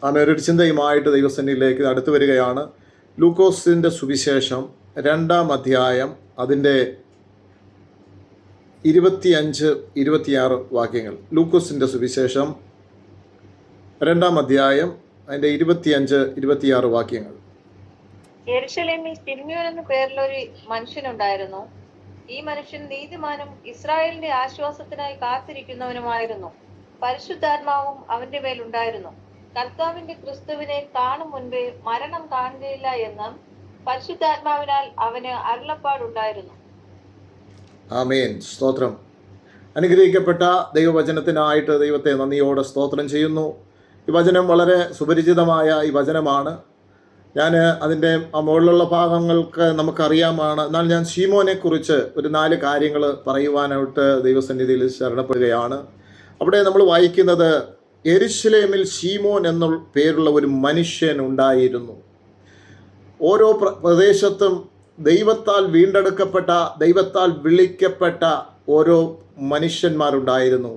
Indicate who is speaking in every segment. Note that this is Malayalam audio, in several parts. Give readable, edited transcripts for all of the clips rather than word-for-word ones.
Speaker 1: ഒരു ചിന്തയുമായിട്ട് ദൈവസന്നിധിയിലേക്ക് അടുത്തു വരികയാണ്. ലൂക്കോസിൻ്റെ സുവിശേഷം 2-ാം അധ്യായം അതിൻ്റെ 25-26 വാക്യങ്ങൾ. ലൂക്കോസിൻ്റെ സുവിശേഷം 2-ാം അധ്യായം അതിൻ്റെ 25-26 വാക്യങ്ങൾ.
Speaker 2: യെരൂശലേമിൽ ശിമ്യോൻ എന്നു പേരുള്ളൊരു മനുഷ്യനുണ്ടായിരുന്നു. ഈ മനുഷ്യൻ നീതിമാനും ഇസ്രായേലിന്റെ ആശ്വാസത്തിനായി കാത്തിരിക്കുന്നവനുമായിരുന്നു. പരിശുദ്ധാത്മാവും അവന്റെ മേലുണ്ടായിരുന്നു. കർത്താവിന്റെ ക്രിസ്തുവിനെ കാണും മുൻപേ മരണം കാണുകയില്ല എന്ന് പരിശുദ്ധാത്മാവിനാൽ അവന് അരുളപ്പാടുണ്ടായിരുന്നു.
Speaker 1: ആമേൻ. സ്തോത്രം. അനുഗ്രഹിക്കപ്പെട്ട ദൈവവചനത്തിനായിട്ട് ദൈവത്തെ നന്ദിയോടെ സ്തോത്രം ചെയ്യുന്നു. ഈ വചനം വളരെ സുപരിചിതമായ ഈ വചനമാണ്. ഞാൻ അതിൻ്റെ മുകളിലുള്ള ഭാഗങ്ങൾക്ക് നമുക്കറിയാമാണ്. എന്നാൽ ഞാൻ ശീമോനെക്കുറിച്ച് ഒരു 4 കാര്യങ്ങൾ പറയുവാനായിട്ട് ദൈവസന്നിധിയിൽ ശരണപ്പെടുകയാണ്. അവിടെ നമ്മൾ വായിക്കുന്നത്, യെരൂശലേമിൽ ശീമോൻ എന്ന പേരുള്ള ഒരു മനുഷ്യൻ ഉണ്ടായിരുന്നു. ഓരോ പ്രദേശത്തും ദൈവത്താൽ വീണ്ടെടുക്കപ്പെട്ട, ദൈവത്താൽ വിളിക്കപ്പെട്ട ഓരോ മനുഷ്യന്മാരുണ്ടായിരുന്നു.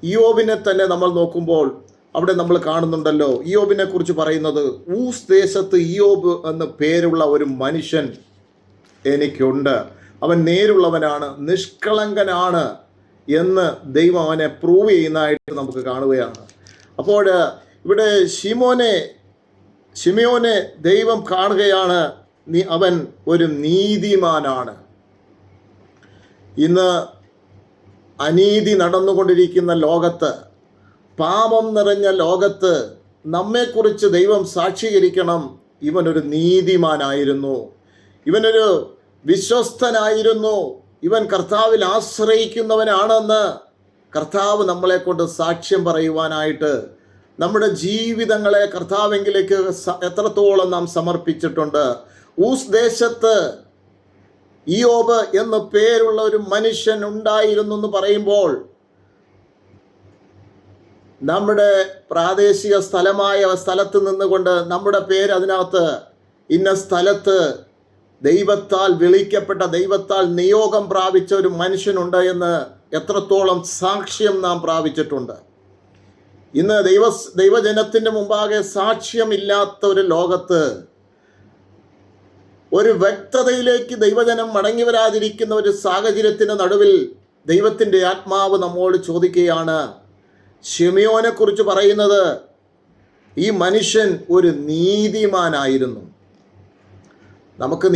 Speaker 1: ഇയ്യോബിനെ തന്നെ നമ്മൾ നോക്കുമ്പോൾ അവിടെ നമ്മൾ കാണുന്നുണ്ടല്ലോ, ഇയ്യോബിനെ കുറിച്ച് പറയുന്നത്, ഊസ് ദേശത്ത് ഇയ്യോബ് എന്ന പേരുള്ള ഒരു മനുഷ്യൻ എനിക്കുണ്ട്. അവൻ നേരുള്ളവനാണ്, നിഷ്കളങ്കനാണ് എന്ന് ദൈവം അവനെ പ്രൂവ് ചെയ്യുന്നതായിട്ട് നമുക്ക് കാണുകയാണ്. അപ്പോൾ ഇവിടെ ശിമയോനെ ദൈവം കാണുകയാണ്, അവൻ ഒരു നീതിമാനാണ്. ഇന്ന് അനീതി നടന്നുകൊണ്ടിരിക്കുന്ന ലോകത്ത്, പാപം നിറഞ്ഞ ലോകത്ത് നമ്മെക്കുറിച്ച് ദൈവം സാക്ഷീകരിക്കണം. ഇവനൊരു നീതിമാനായിരുന്നു, ഇവനൊരു വിശ്വസ്തനായിരുന്നു, ഇവൻ കർത്താവിൽ ആശ്രയിക്കുന്നവനാണെന്ന് കർത്താവ് നമ്മളെ കൊണ്ട് സാക്ഷ്യം പറയുവാനായിട്ട് നമ്മുടെ ജീവിതങ്ങളെ കർത്താവെങ്കിലേക്ക് എത്രത്തോളം നാം സമർപ്പിച്ചിട്ടുണ്ട്. ഊസ് ദേശത്ത് ഇയ്യോബ് എന്ന് പേരുള്ള ഒരു മനുഷ്യൻ ഉണ്ടായിരുന്നു എന്ന് പറയുമ്പോൾ, നമ്മുടെ പ്രാദേശിക സ്ഥലത്ത് നിന്നുകൊണ്ട് നമ്മുടെ പേര് അതിനകത്ത് ഇന്ന സ്ഥലത്ത് ദൈവത്താൽ വിളിക്കപ്പെട്ട, ദൈവത്താൽ നിയോഗം പ്രാപിച്ച ഒരു മനുഷ്യനുണ്ട് എന്ന് എത്രത്തോളം സാക്ഷ്യം നാം പ്രാപിച്ചിട്ടുണ്ട്. ഇന്ന് ദൈവജനത്തിൻ്റെ മുമ്പാകെ സാക്ഷ്യമില്ലാത്ത ഒരു ലോകത്ത്, ഒരു വ്യക്തതയിലേക്ക് ദൈവജനം മടങ്ങി വരാതിരിക്കുന്ന ഒരു സാഹചര്യത്തിന് നടുവിൽ ദൈവത്തിൻ്റെ ആത്മാവ് നമ്മോട് ചോദിക്കുകയാണ്. ശിമയോനെ കുറിച്ച് പറയുന്നത്, ഈ മനുഷ്യൻ ഒരു നീതിമാനായിരുന്നു. നമുക്ക്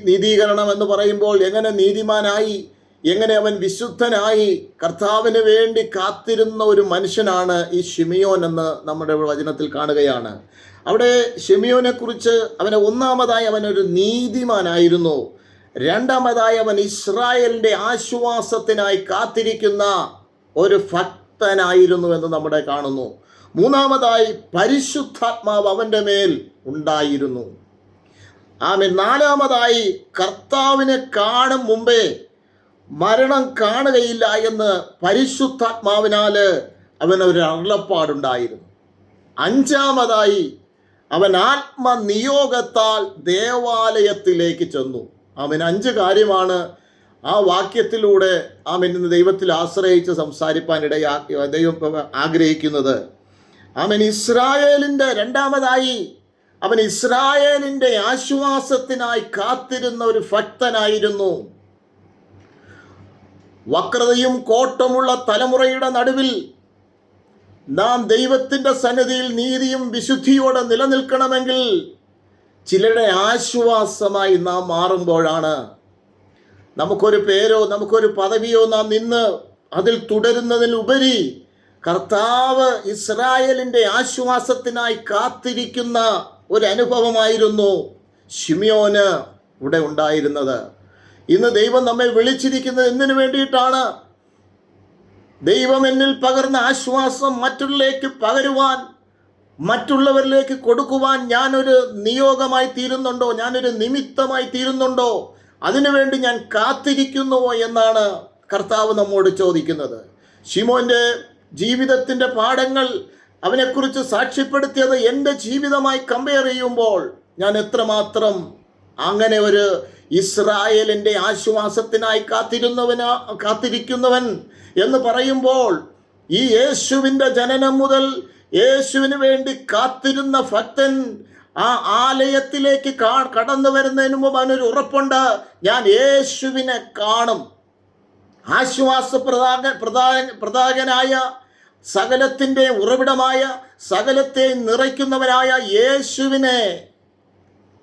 Speaker 1: നീതീകരണം എന്ന് പറയുമ്പോൾ എങ്ങനെ നീതിമാനായി, എങ്ങനെ അവൻ വിശുദ്ധനായി കർത്താവിന് വേണ്ടി കാത്തിരുന്ന ഒരു മനുഷ്യനാണ് ഈ ശിമയോൻ എന്ന് നമ്മുടെ വചനത്തിൽ കാണുകയാണ്. അവിടെ ശിമയോനെ കുറിച്ച് ഒന്നാമതായി അവനൊരു നീതിമാനായിരുന്നു. രണ്ടാമതായി അവൻ ഇസ്രായേലിൻ്റെ ആശ്വാസത്തിനായി കാത്തിരിക്കുന്ന ഒരു ഭക്തനായിരുന്നു എന്ന് നമ്മുടെ കാണുന്നു. മൂന്നാമതായി പരിശുദ്ധാത്മാവ് അവൻ്റെ മേൽ ഉണ്ടായിരുന്നു. ആമേൻ. നാലാമതായി കർത്താവിനെ കാണും മുമ്പേ മരണം കാണുകയില്ല എന്ന് പരിശുദ്ധാത്മാവിനാൽ അവനൊരു അരുളപ്പാടുണ്ടായിരുന്നു. അഞ്ചാമതായി അവൻ ആത്മനിയോഗത്താൽ ദേവാലയത്തിലേക്ക് ചെന്നു. അവൻ 5 കാര്യമാണ് ആ വാക്യത്തിലൂടെ ഇന്ന് ദൈവത്തിൽ ആശ്രയിച്ച് സംസാരിപ്പാനിടയാ ദൈവം ആഗ്രഹിക്കുന്നത്. രണ്ടാമതായി അവൻ ഇസ്രായേലിൻ്റെ ആശ്വാസത്തിനായി കാത്തിരുന്ന ഒരു ഭക്തനായിരുന്നു. വക്രതയും കോട്ടമുള്ള തലമുറയുടെ നടുവിൽ നാം ദൈവത്തിൻ്റെ സന്നിധിയിൽ നീതിയും വിശുദ്ധിയോടെ നിലനിൽക്കണമെങ്കിൽ ചിലരുടെ ആശ്വാസമായി നാം മാറുമ്പോഴാണ് നമുക്കൊരു പേരോ നമുക്കൊരു പദവിയോ നാം നിന്ന് അതിൽ തുടരുന്നതിനുപരി കർത്താവ് ഇസ്രായേലിൻ്റെ ആശ്വാസത്തിനായി കാത്തിരിക്കുന്ന ഒരു അനുഭവമായിരുന്നു ശിമയോന് ഇവിടെ ഉണ്ടായിരുന്നത്. ഇന്ന് ദൈവം നമ്മെ വിളിച്ചിരിക്കുന്നത് എന്തിനു വേണ്ടിയിട്ടാണ്? ദൈവം എന്നിൽ പകർന്ന ആശ്വാസം മറ്റുള്ളവരിലേക്ക് പകരുവാൻ, മറ്റുള്ളവരിലേക്ക് കൊടുക്കുവാൻ ഞാനൊരു നിയോഗമായി തീരുന്നുണ്ടോ, ഞാനൊരു നിമിത്തമായി തീരുന്നുണ്ടോ, അതിനുവേണ്ടി ഞാൻ കാത്തിരിക്കുന്നുവോ എന്നാണ് കർത്താവ് നമ്മോട് ചോദിക്കുന്നത്. ശിമോൻ്റെ ജീവിതത്തിൻ്റെ പാഠങ്ങൾ അവനെക്കുറിച്ച് സാക്ഷ്യപ്പെടുത്തിയത് എൻ്റെ ജീവിതമായി കമ്പയർ ചെയ്യുമ്പോൾ ഞാൻ എത്രമാത്രം അങ്ങനെ ഒരു ഇസ്രായേലിൻ്റെ ആശ്വാസത്തിനായി കാത്തിരിക്കുന്നവൻ എന്ന് പറയുമ്പോൾ ഈ യേശുവിൻ്റെ ജനനം മുതൽ യേശുവിന് വേണ്ടി കാത്തിരുന്ന ഭക്തൻ ആ ആലയത്തിലേക്ക് കടന്നു വരുന്നതിന് മുമ്പ് അവനൊരു ഉറപ്പുണ്ട്, ഞാൻ യേശുവിനെ കാണും. പ്രദായകനായ, സകലത്തിൻ്റെ ഉറവിടമായ, സകലത്തെ നിറയ്ക്കുന്നവനായ യേശുവിനെ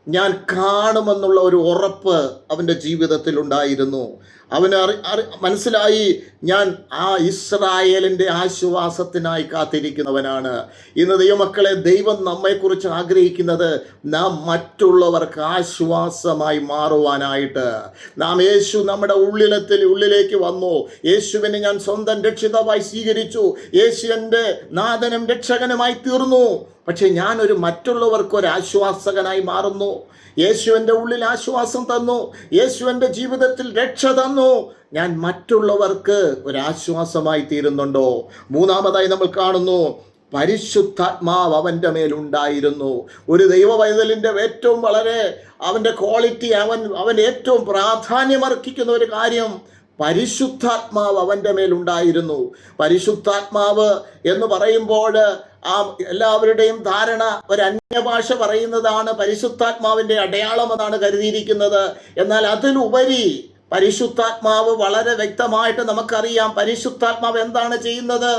Speaker 1: ഞാൻ കാണുമെന്നുള്ള ഒരു ഉറപ്പ് അവൻ്റെ ജീവിതത്തിൽ ഉണ്ടായിരുന്നു. അവന് മനസ്സിലായി, ഞാൻ ആ ഇസ്രായേലിൻ്റെ ആശ്വാസത്തിനായി കാത്തിരിക്കുന്നവനാണ്. ഇന്ന് ദൈവമക്കളെ, ദൈവം നമ്മെക്കുറിച്ച് ആഗ്രഹിക്കുന്നത് നാം മറ്റുള്ളവർക്ക് ആശ്വാസമായി മാറുവാനായിട്ട്. യേശു നമ്മുടെ ഉള്ളിലേക്ക് വന്നു. യേശുവിനെ ഞാൻ സ്വന്തം രക്ഷിതാവായി സ്വീകരിച്ചു. യേശു എൻ്റെ നാഥനും രക്ഷകനുമായി തീർന്നു. പക്ഷെ ഞാനൊരു മറ്റുള്ളവർക്കൊരു ആശ്വാസകനായി മാറുന്നു. യേശു എൻ്റെ ഉള്ളിൽ ആശ്വാസം തന്നു. യേശു എൻ്റെ ജീവിതത്തിൽ രക്ഷ തന്നു. ഞാൻ മറ്റുള്ളവർക്ക് ഒരാശ്വാസമായി തീരുന്നുണ്ടോ? മൂന്നാമതായി നമ്മൾ കാണുന്നു, പരിശുദ്ധാത്മാവ് അവൻ്റെ മേലുണ്ടായിരുന്നു. ഒരു ദൈവവൈതലിൻ്റെ ഏറ്റവും അവൻ്റെ ക്വാളിറ്റി, അവൻ ഏറ്റവും പ്രാധാന്യമർഹിക്കുന്ന ഒരു കാര്യം, പരിശുദ്ധാത്മാവ് അവൻ്റെ മേലുണ്ടായിരുന്നു. പരിശുദ്ധാത്മാവ് എന്ന് പറയുമ്പോൾ എല്ലാവരുടെയും ധാരണ ഒരു അന്യഭാഷ പറയുന്നതാണ് പരിശുദ്ധാത്മാവിൻ്റെ അടയാളമെന്നാണ് കരുതിയിരിക്കുന്നത്. എന്നാൽ അതിലുപരി പരിശുദ്ധാത്മാവ് വളരെ വ്യക്തമായിട്ട് നമുക്കറിയാം പരിശുദ്ധാത്മാവ് എന്താണ് ചെയ്യുന്നത്.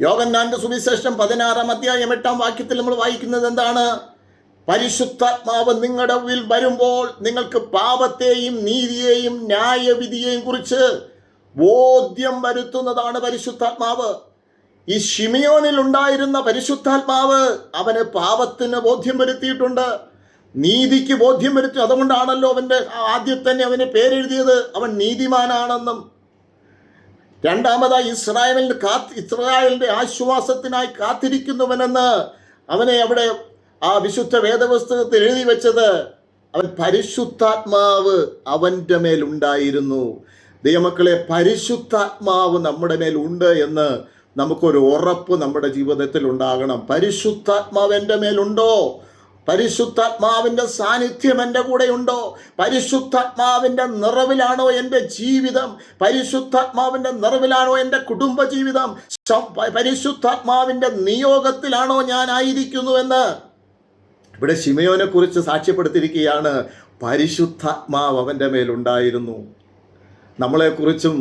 Speaker 1: യോഹന്നാന്റെ സുവിശേഷം 16-8 നമ്മൾ വായിക്കുന്നത് എന്താണ്? പരിശുദ്ധാത്മാവ് നിങ്ങളുടെ ഉള്ളിൽ വരുമ്പോൾ നിങ്ങൾക്ക് പാപത്തെയും നീതിയെയും ന്യായവിധിയെയും കുറിച്ച് ബോധ്യം വരുത്തുന്നതാണ് പരിശുദ്ധാത്മാവ്. ഈ ശിമിയോനിൽ ഉണ്ടായിരുന്ന പരിശുദ്ധാത്മാവ് അവന് പാപത്തിന് ബോധ്യം വരുത്തിയിട്ടുണ്ട്, നീതിക്ക് ബോധ്യം വരുത്തി. അതുകൊണ്ടാണല്ലോ അവൻ്റെ ആദ്യം തന്നെ അവന് പേരെഴുതിയത്, അവൻ നീതിമാനാണെന്നും. രണ്ടാമതായി ഇസ്രായേലിൻ്റെ ആശ്വാസത്തിനായി കാത്തിരിക്കുന്നവനെന്ന് അവനെ അവിടെ ആ വിശുദ്ധ വേദപുസ്തകത്തിൽ എഴുതി വെച്ചത്. അവൻ പരിശുദ്ധാത്മാവ് അവൻ്റെ മേലുണ്ടായിരുന്നു. ദൈവമക്കളെ, പരിശുദ്ധാത്മാവ് നമ്മുടെ മേലുണ്ട് എന്ന് നമുക്കൊരു ഉറപ്പ് നമ്മുടെ ജീവിതത്തിൽ ഉണ്ടാകണം. പരിശുദ്ധാത്മാവ് എൻ്റെ മേലുണ്ടോ? പരിശുദ്ധാത്മാവിൻ്റെ സാന്നിധ്യം എൻ്റെ കൂടെ ഉണ്ടോ? പരിശുദ്ധാത്മാവിൻ്റെ നിറവിലാണോ എൻ്റെ ജീവിതം? പരിശുദ്ധാത്മാവിൻ്റെ നിറവിലാണോ എൻ്റെ കുടുംബ ജീവിതം? പരിശുദ്ധാത്മാവിൻ്റെ നിയോഗത്തിലാണോ ഞാൻ ആയിരിക്കുന്നുവെന്ന് ഇവിടെ ശിമയോനെ കുറിച്ച് സാക്ഷ്യപ്പെടുത്തിയിരിക്കുകയാണ്. പരിശുദ്ധാത്മാവ് അവൻ്റെ മേലുണ്ടായിരുന്നു. നമ്മളെക്കുറിച്ചും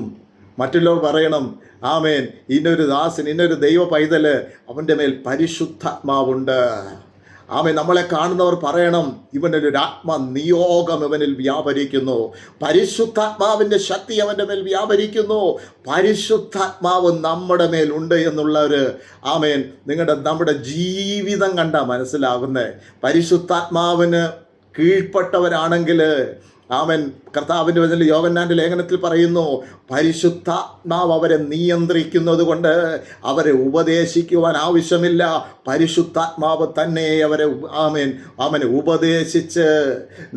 Speaker 1: മറ്റുള്ളവർ പറയണം, ആമേൻ, ഇന്നൊരു ദാസൻ, ഇന്നൊരു ദൈവ പൈതല്, അവൻ്റെ മേൽ പരിശുദ്ധാത്മാവുണ്ട്. ആമേൻ. നമ്മളെ കാണുന്നവർ പറയണം, ഇവനൊരു ആത്മനിയോഗം ഇവനിൽ വ്യാപരിക്കുന്നു, പരിശുദ്ധാത്മാവിൻ്റെ ശക്തി അവൻ്റെ മേൽ വ്യാപരിക്കുന്നു, പരിശുദ്ധാത്മാവ് നമ്മുടെ മേലുണ്ട് എന്നുള്ളൊരു ആമേൻ നമ്മുടെ ജീവിതം കണ്ടാൽ മനസ്സിലാകുന്നേ. പരിശുദ്ധാത്മാവിന് കീഴ്പ്പെട്ടവരാണെങ്കിൽ ആമേൻ, കർത്താവിൻ്റെ വചനത്തിൽ യോഹന്നാന്റെ ലേഖനത്തിൽ പറയുന്നു, പരിശുദ്ധാത്മാവ് അവരെ നിയന്ത്രിക്കുന്നത് കൊണ്ട് അവരെ ഉപദേശിക്കുവാൻ ആവശ്യമില്ല. പരിശുദ്ധാത്മാവ് തന്നെ അവനെ ഉപദേശിച്ച്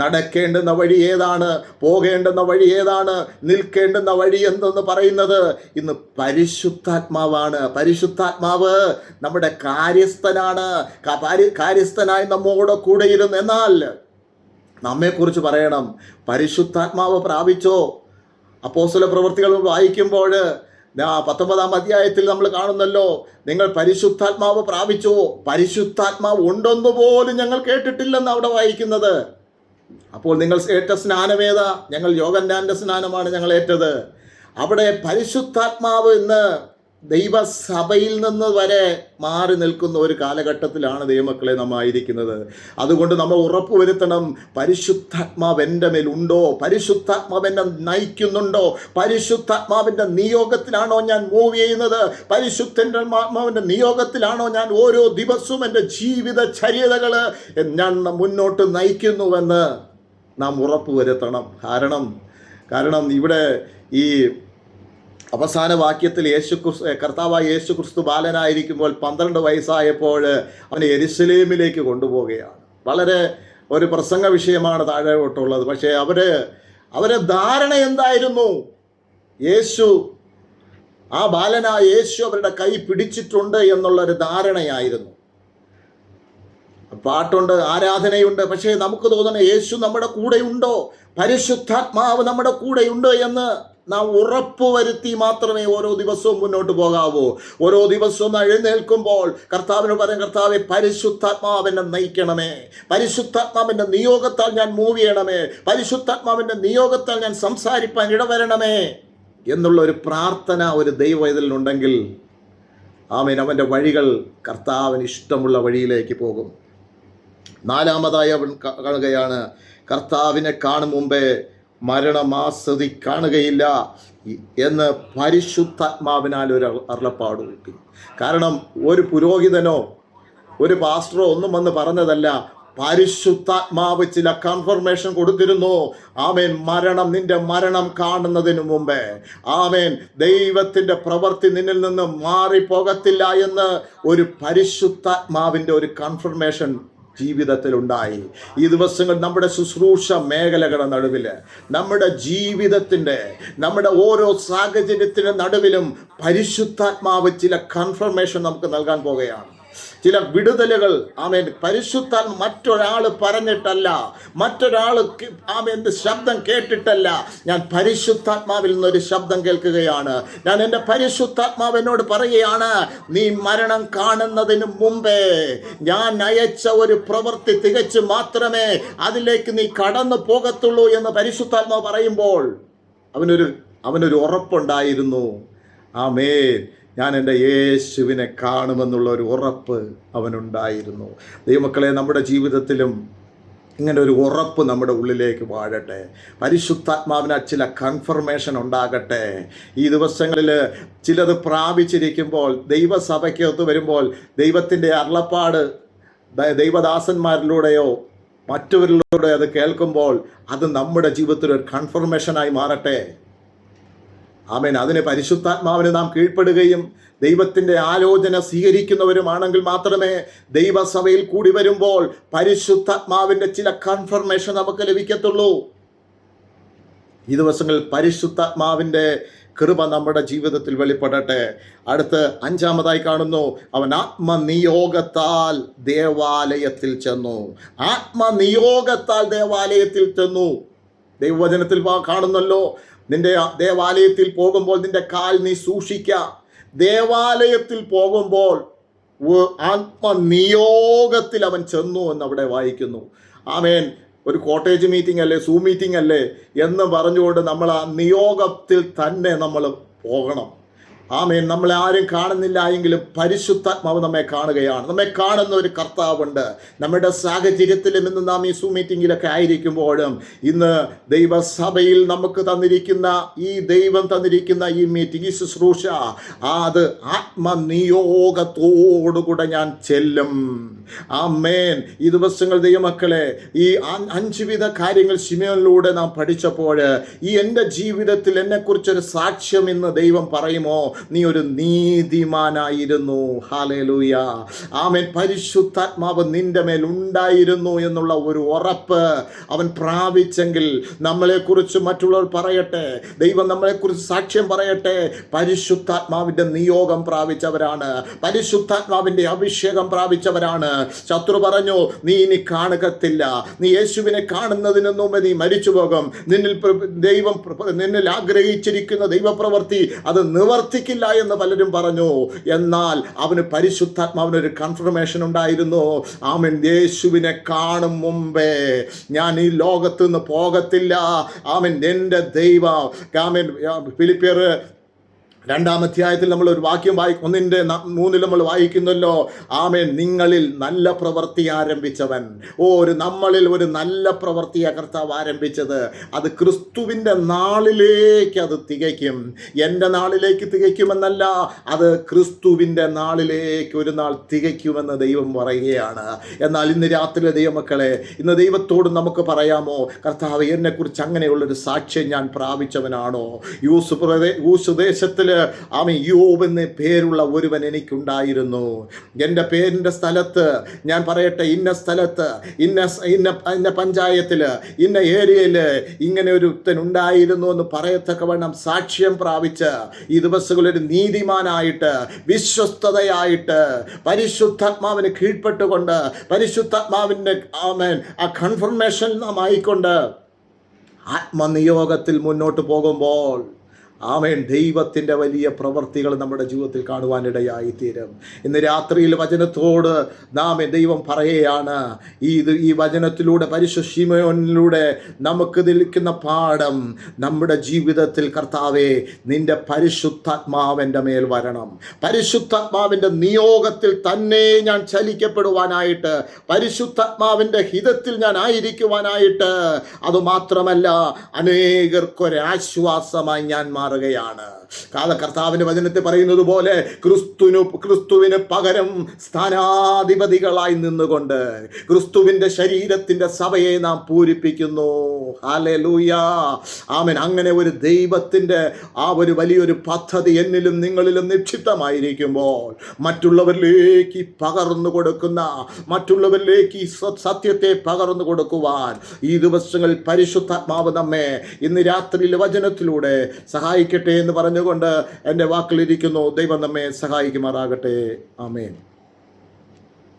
Speaker 1: നടക്കേണ്ടുന്ന വഴി ഏതാണ്, പോകേണ്ടുന്ന വഴി ഏതാണ്, നിൽക്കേണ്ടുന്ന വഴി എന്തെന്ന് പറയുന്നത് ഇന്ന് പരിശുദ്ധാത്മാവാണ്. പരിശുദ്ധാത്മാവ് നമ്മുടെ കാര്യസ്ഥനാണ്. കാര്യസ്ഥനായി നമ്മോട് കൂടെ ഇരുന്ന്. എന്നാൽ നമ്മെക്കുറിച്ച് പറയണം, പരിശുദ്ധാത്മാവ് പ്രാപിച്ചോ? അപ്പോസ്തല പ്രവൃത്തികൾ വായിക്കുമ്പോൾ 19-ാം അധ്യായത്തിൽ നമ്മൾ കാണുന്നല്ലോ, നിങ്ങൾ പരിശുദ്ധാത്മാവ് പ്രാപിച്ചോ? പരിശുദ്ധാത്മാവ് ഉണ്ടെന്ന് പോലും ഞങ്ങൾ കേട്ടിട്ടില്ലെന്ന് അവിടെ വായിക്കുന്നത്. അപ്പോൾ നിങ്ങൾ ഏറ്റ സ്നാനമേതാ? ഞങ്ങൾ യോഹന്നാന്റെ സ്നാനമാണ് ഞങ്ങൾ ഏറ്റത്. അവിടെ പരിശുദ്ധാത്മാവ് ഇന്ന് ദൈവസഭയിൽ നിന്ന് വരെ മാറി നിൽക്കുന്ന ഒരു കാലഘട്ടത്തിലാണ് ദൈവമക്കളെ നാം ആയിരിക്കുന്നത്. അതുകൊണ്ട് നമ്മൾ ഉറപ്പുവരുത്തണം, പരിശുദ്ധാത്മാവ് എൻ്റെ മേലുണ്ടോ? പരിശുദ്ധാത്മാവ് എന്നെ നയിക്കുന്നുണ്ടോ? പരിശുദ്ധാത്മാവിൻ്റെ നിയോഗത്തിലാണോ ഞാൻ മൂവ് ചെയ്യുന്നത്? പരിശുദ്ധാത്മാവിൻ്റെ നിയോഗത്തിലാണോ ഞാൻ ഓരോ ദിവസവും എൻ്റെ ജീവിതചര്യതകൾ ഞാൻ മുന്നോട്ട് നയിക്കുന്നുവെന്ന് നാം ഉറപ്പുവരുത്തണം. കാരണം ഇവിടെ ഈ അവസാന വാക്യത്തിൽ കർത്താവായ യേശു ക്രിസ്തു ബാലനായിരിക്കുമ്പോൾ 12 വയസ്സായപ്പോൾ അവനെ യെരുശലേമിലേക്ക് കൊണ്ടുപോവുകയാണ്. വളരെ ഒരു പ്രസംഗ വിഷയമാണ് താഴോട്ടുള്ളത്. പക്ഷേ അവരെ ധാരണ എന്തായിരുന്നു? ആ ബാലനായ യേശു അവരുടെ കൈ പിടിച്ചിട്ടുണ്ട് എന്നുള്ളൊരു ധാരണയായിരുന്നു. പാട്ടുണ്ട്, ആരാധനയുണ്ട്. പക്ഷേ നമുക്ക് തോന്നണം, യേശു നമ്മുടെ കൂടെയുണ്ടോ? പരിശുദ്ധാത്മാവ് നമ്മുടെ കൂടെയുണ്ട് എന്ന് നാം ഉറപ്പുവരുത്തി മാത്രമേ ഓരോ ദിവസവും മുന്നോട്ട് പോകാവൂ. ഓരോ ദിവസവും എഴുന്നേൽക്കുമ്പോൾ കർത്താവിന് പറയും, കർത്താവെ പരിശുദ്ധാത്മാവിനെ നയിക്കണമേ, പരിശുദ്ധാത്മാവിൻ്റെ നിയോഗത്താൽ ഞാൻ മൂവ് ചെയ്യണമേ, പരിശുദ്ധാത്മാവിൻ്റെ നിയോഗത്താൽ ഞാൻ സംസാരിപ്പാൻ ഇടവരണമേ എന്നുള്ള ഒരു പ്രാർത്ഥന ഒരു ദൈവവേദനിലുണ്ടെങ്കിൽ ആമേൻ, അവൻ്റെ വഴികൾ കർത്താവിന് ഇഷ്ടമുള്ള വഴിയിലേക്ക് പോകും. നാലാമതായി അവൻ കാണുകയാണ്, കർത്താവിനെ കാണും മുമ്പേ മരണമാസ്വതി കാണുകയില്ല എന്ന് പരിശുദ്ധാത്മാവിനാൽ ഒരു അരുളപ്പാട് കിട്ടി. കാരണം ഒരു പുരോഹിതനോ ഒരു പാസ്റ്ററോ ഒന്നും വന്ന് പറഞ്ഞതല്ല, പരിശുദ്ധാത്മാവ് ചില കൺഫർമേഷൻ കൊടുത്തിരുന്നു. ആമേൻ, നിന്റെ മരണം കാണുന്നതിന് മുമ്പേ ആമേൻ, ദൈവത്തിൻ്റെ പ്രവൃത്തി നിന്നിൽ നിന്ന് മാറിപ്പോകത്തില്ല എന്ന് ഒരു പരിശുദ്ധാത്മാവിൻ്റെ ഒരു കൺഫർമേഷൻ ജീവിതത്തിലുണ്ടായി. ഈ ദിവസങ്ങൾ നമ്മുടെ ശുശ്രൂഷ മേഖലകളുടെ നടുവിൽ, നമ്മുടെ ജീവിതത്തിൻ്റെ, നമ്മുടെ ഓരോ സാഹചര്യത്തിൻ്റെ നടുവിലും പരിശുദ്ധാത്മാവ് ചില കൺഫർമേഷൻ നമുക്ക് നൽകാൻ പോകുകയാണ്. ചില വിടുതലുകൾ ആമേൻ പരിശുദ്ധാത്മ മറ്റൊരാൾ പറഞ്ഞിട്ടല്ല, മറ്റൊരാൾ ആമേൻ്റെ ശബ്ദം കേട്ടിട്ടല്ല, ഞാൻ പരിശുദ്ധാത്മാവിൽ നിന്നൊരു ശബ്ദം കേൾക്കുകയാണ്. ഞാൻ എൻ്റെ പരിശുദ്ധാത്മാവിനോട് പറയുകയാണ്, നീ മരണം കാണുന്നതിന് മുമ്പേ ഞാൻ അയച്ച ഒരു പ്രവൃത്തി തികച്ചു മാത്രമേ അതിലേക്ക് നീ കടന്നു പോകത്തുള്ളൂ എന്ന് പരിശുദ്ധാത്മാവ് പറയുമ്പോൾ അവനൊരു ഉറപ്പുണ്ടായിരുന്നു. ആമേൻ, ഞാൻ എൻ്റെ യേശുവിനെ കാണുമെന്നുള്ള ഒരു ഉറപ്പ് അവനുണ്ടായിരുന്നു. ദൈവമക്കളെ, നമ്മുടെ ജീവിതത്തിലും ഇങ്ങനെ ഒരു ഉറപ്പ് നമ്മുടെ ഉള്ളിലേക്ക് വാഴട്ടെ. പരിശുദ്ധാത്മാവിനാൽ ചില കൺഫർമേഷൻ ഉണ്ടാകട്ടെ. ഈ ദിവസങ്ങളിൽ ചിലത് പ്രാപിച്ചിരിക്കുമ്പോൾ, ദൈവസഭയ്ക്കകത്ത് വരുമ്പോൾ ദൈവത്തിൻ്റെ അരുളപ്പാട് ദൈവദാസന്മാരിലൂടെയോ മറ്റവരിലൂടെ അത് കേൾക്കുമ്പോൾ അത് നമ്മുടെ ജീവിതത്തിൽ ഒരു കൺഫർമേഷനായി മാറട്ടെ. ആമേൻ. അതിന് പരിശുദ്ധാത്മാവിന് നാം കീഴ്പ്പെടുകയും ദൈവത്തിൻ്റെ ആലോചന സ്വീകരിക്കുന്നവരുമാണെങ്കിൽ മാത്രമേ ദൈവസഭയിൽ കൂടി വരുമ്പോൾ പരിശുദ്ധാത്മാവിൻ്റെ ചില കൺഫർമേഷൻ നമുക്ക് ലഭിക്കത്തുള്ളൂ. ഈ ദിവസങ്ങളിൽ പരിശുദ്ധാത്മാവിൻ്റെ കൃപ നമ്മുടെ ജീവിതത്തിൽ വെളിപ്പെടട്ടെ. അടുത്ത് അഞ്ചാമതായി കാണുന്നു, അവൻ ആത്മനിയോഗത്താൽ ദേവാലയത്തിൽ ചെന്നു. ആത്മനിയോഗത്താൽ ദേവാലയത്തിൽ ചെന്നു. ദൈവവചനത്തിൽ കാണുന്നല്ലോ, നിന്റെ ദേവാലയത്തിൽ പോകുമ്പോൾ നിന്റെ കാൽ നീ സൂക്ഷിക്കുക. ദേവാലയത്തിൽ പോകുമ്പോൾ ആത്മനിയോഗത്തിൽ അവൻ ചെന്നു എന്നവിടെ വായിക്കുന്നു. ആമേൻ. ഒരു കോട്ടേജ് മീറ്റിംഗ് അല്ലേ, സൂം മീറ്റിംഗ് അല്ലേ എന്ന് പറഞ്ഞുകൊണ്ട് നമ്മൾ ആ നിയോഗത്തിൽ തന്നെ നമ്മൾ പോകണം. ആമേൻ. നമ്മളെ ആരും കാണുന്നില്ല എങ്കിലും പരിശുദ്ധാത്മാവ് നമ്മെ കാണുകയാണ്. നമ്മെ കാണുന്ന ഒരു കർത്താവുണ്ട്. നമ്മുടെ സാഹചര്യത്തിലും ഇന്ന് നാം ഈ സൂം മീറ്റിങ്ങിലൊക്കെ ആയിരിക്കുമ്പോഴും ഇന്ന് ദൈവസഭയിൽ നമുക്ക് തന്നിരിക്കുന്ന ദൈവം തന്നിരിക്കുന്ന ഈ മീറ്റിംഗ്, ഈ ശുശ്രൂഷ, അത് ആത്മനിയോഗത്തോടുകൂടെ ഞാൻ ചെല്ലും. ആമേൻ. ഈ ദിവസങ്ങൾ ദൈവമക്കളെ, ഈ 5 വിധ കാര്യങ്ങൾ ശിമയോനിലൂടെ നാം പഠിച്ചപ്പോൾ ഈ എൻ്റെ ജീവിതത്തിൽ എന്നെക്കുറിച്ചൊരു സാക്ഷ്യം ഇന്ന് ദൈവം പറയുമോ, നീ ഒരു നീതിമാനായിരുന്നു. ഹല്ലേലൂയ. ആമേൻ. പരിശുദ്ധാത്മാവ് നിന്റെ മേൽ ഉണ്ടായിരുന്നു എന്നുള്ള ഒരു ഉറപ്പ് അവൻ പ്രാപിച്ചെങ്കിൽ നമ്മളെക്കുറിച്ച് മറ്റുള്ളവർ പറയട്ടെ, ദൈവം നമ്മളെക്കുറിച്ച് സാക്ഷ്യം പറയട്ടെ. പരിശുദ്ധാത്മാവിൻ്റെ നിയോഗം പ്രാപിച്ചവരാണ്, പരിശുദ്ധാത്മാവിൻ്റെ അഭിഷേകം പ്രാപിച്ചവരാണ്. ശത്രു പറഞ്ഞു, നീ ഇനി കാണുകത്തില്ല, നീ യേശുവിനെ കാണുന്നതിന് മുമ്പ് നീ മരിച്ചു പോകും, നിന്നിൽ ആഗ്രഹിച്ചിരിക്കുന്ന ദൈവപ്രവൃത്തി അത് നിവർത്തിക്കില്ല എന്ന് പലരും പറഞ്ഞു. എന്നാൽ അവന് പരിശുദ്ധാത്മാവിനൊരു കൺഫർമേഷൻ ഉണ്ടായിരുന്നു. ആമേൻ. യേശുവിനെ കാണും മുമ്പേ ഞാൻ ഈ ലോകത്ത് നിന്ന് പോകത്തില്ല. ആമേൻ. എൻ്റെ ദൈവം. ആമേൻ. ഫിലിപ്പിയർ 2-ാം അധ്യായത്തിൽ നമ്മൾ ഒരു വാക്യം 1:3 നമ്മൾ വായിക്കുന്നല്ലോ. ആമേൻ. നിങ്ങളിൽ നല്ല പ്രവൃത്തി ആരംഭിച്ചവൻ. നമ്മളിൽ ഒരു നല്ല പ്രവൃത്തിയാ കർത്താവ് ആരംഭിച്ചത്. അത് ക്രിസ്തുവിൻ്റെ നാളിലേക്ക് അത് തികയ്ക്കും. എൻ്റെ നാളിലേക്ക് തികയ്ക്കുമെന്നല്ല, അത് ക്രിസ്തുവിൻ്റെ നാളിലേക്ക് ഒരു നാൾ തികയ്ക്കുമെന്ന് ദൈവം പറയുകയാണ്. എന്നാൽ ഇന്ന് രാത്രി ദൈവമക്കളെ, ഇന്ന് ദൈവത്തോട് നമുക്ക് പറയാമോ, കർത്താവ് എന്നെക്കുറിച്ച് അങ്ങനെയുള്ളൊരു സാക്ഷ്യം ഞാൻ പ്രാപിച്ചവനാണോ? യൂസ് ദേശത്തിൽ യോബ് എന്ന് പേരുള്ള ഒരുവൻ എനിക്കുണ്ടായിരുന്നു. എൻ്റെ പേരിൻ്റെ സ്ഥലത്ത് ഞാൻ പറയട്ടെ, ഇന്ന സ്ഥലത്ത് ഇന്ന പഞ്ചായത്തിൽ ഇന്ന ഏരിയയിൽ ഇങ്ങനെ ഒരുത്തൻ ഉണ്ടായിരുന്നു എന്ന് പറയത്തക്കവണ്ണം സാക്ഷ്യം പ്രാപിച്ച് ഈ ദിവസങ്ങളൊരു നീതിമാനായിട്ട്, വിശ്വസ്തതയായിട്ട്, പരിശുദ്ധാത്മാവിന് കീഴ്പ്പെട്ടുകൊണ്ട്, പരിശുദ്ധാത്മാവിൻ്റെ ആ കൺഫർമേഷൻ നാം ആയിക്കൊണ്ട് ആത്മനിയോഗത്തിൽ മുന്നോട്ട് പോകുമ്പോൾ ആമേൻ, ദൈവത്തിൻ്റെ വലിയ പ്രവൃത്തികൾ നമ്മുടെ ജീവിതത്തിൽ കാണുവാനിടയായിത്തീരും. ഇന്ന് രാത്രിയിൽ വചനത്തോട് നാം ദൈവം പറയുകയാണ്, ഈ വചനത്തിലൂടെ പരിശുദ്ധ ശിമയോനിലൂടെ നമുക്ക് നിൽക്കുന്ന പാഠം, നമ്മുടെ ജീവിതത്തിൽ കർത്താവേ നിന്റെ പരിശുദ്ധാത്മാവിൻ്റെ മേൽ വരണം. പരിശുദ്ധാത്മാവിൻ്റെ നിയോഗത്തിൽ തന്നെ ഞാൻ ചലിക്കപ്പെടുവാനായിട്ട്, പരിശുദ്ധാത്മാവിൻ്റെ ഹിതത്തിൽ ഞാൻ ആയിരിക്കുവാനായിട്ട്, അതുമാത്രമല്ല അനേകർക്കൊരാശ്വാസമായി ഞാൻ മാറുകയാണ്. കർത്താവിൻ്റെ വചനത്തിൽ പറയുന്നത് പോലെ ക്രിസ്തുവിന് പകരം സ്ഥാനാധിപതികളായി നിന്നുകൊണ്ട് ക്രിസ്തുവിൻ്റെ ശരീരത്തിൻ്റെ സഭയെ നാം പൂരിപ്പിക്കുന്നു. ഹല്ലേലൂയ, ആമേൻ. അങ്ങനെ ഒരു ദൈവത്തിൻ്റെ ആ ഒരു വലിയൊരു പദ്ധതി എന്നിലും നിങ്ങളിലും നിക്ഷിപ്തമായിരിക്കുമ്പോൾ മറ്റുള്ളവരിലേക്ക് പകർന്നു കൊടുക്കുന്ന, മറ്റുള്ളവരിലേക്ക് ഈ സത്യത്തെ പകർന്നു കൊടുക്കുവാൻ ഈ ദിവസങ്ങളിൽ പരിശുദ്ധാത്മാവ് നമ്മെ ഇന്ന് രാത്രിയിൽ വചനത്തിലൂടെ സഹായിക്കട്ടെ എന്ന് പറഞ്ഞുകൊണ്ട് എൻ്റെ വാക്കിലിരിക്കുന്നു. ദൈവം നമ്മെ സഹായിക്കുമാറാകട്ടെ. ആമേൻ.